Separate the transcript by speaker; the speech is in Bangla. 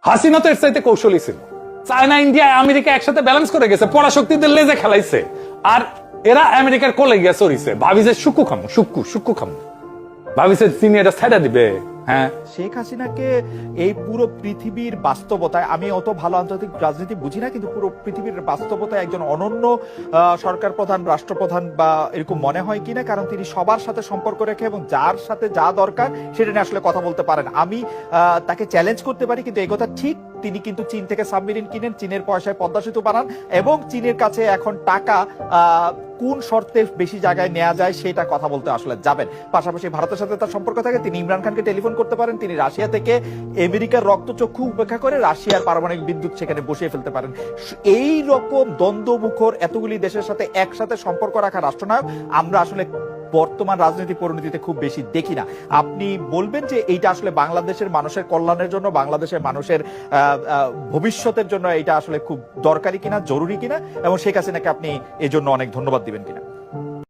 Speaker 1: হাসিনা তো এর চাইতে কৌশলী ছিল। চায়না, ইন্ডিয়া, আমেরিকা একসাথে ব্যালেন্স করে গেছে, পরাশক্তিদের লেজে খেলাইছে, আর এরা আমেরিকার কোলে গিয়া চড়িছে। ভাবি যে সুক্কু খামু, সুক্কু খামু, ভাবিছে চিনি এটা ছাইড়া দিবে। হ্যাঁ,
Speaker 2: শেখ হাসিনাকে এই পুরো পৃথিবীর বাস্তবতায়, আমি অত ভালো আন্তর্জাতিক রাজনীতি বুঝি না, কিন্তু পুরো পৃথিবীর বাস্তবতায় একজন অনন্য সরকার প্রধান, রাষ্ট্রপ্রধান বা এরকম মনে হয় কিনা, কারণ তিনি সবার সাথে সম্পর্ক রেখে এবং যার সাথে যা দরকার সেটা নিয়ে আসলে কথা বলতে পারেন। আমি তাকে চ্যালেঞ্জ করতে পারি, কিন্তু এই কথা ঠিক, তিনি কিন্তু চীন থেকে সাবমেরিন কিনেন, চীনের পয়সায় পদ্মা সেতু বানান, এবং চীনের কাছে এখন টাকা কোন শর্তে বেশি জায়গায় নেওয়া যায় সেটা কথা বলতে আসলে যাবেন। পাশাপাশি ভারতের সাথে তার সম্পর্ক থাকে, তিনি ইমরান খানকে টেলিফোন করতে পারেন, তিনি রাশিয়া থেকে আমেরিকার রক্তচক্ষু উপেক্ষা করে রাশিয়ার পারমাণবিক বিদ্যুৎ সেখানে বসিয়ে ফেলতে পারেন। এই রকম দ্বন্দ্বমুখর এতগুলি দেশের সাথে একসাথে সম্পর্ক রাখা রাষ্ট্রনায়ক আমরা আসলে বর্তমান রাজনীতি পরিণতিতে খুব বেশি দেখি না। আপনি বলবেন যে এইটা আসলে বাংলাদেশের মানুষের কল্যাণের জন্য, বাংলাদেশের মানুষের ভবিষ্যতের জন্য এটা আসলে খুব দরকারি কিনা, জরুরি কিনা, এবং শেখ হাসিনাকে আপনি এই জন্য অনেক ধন্যবাদ দিবেন কিনা?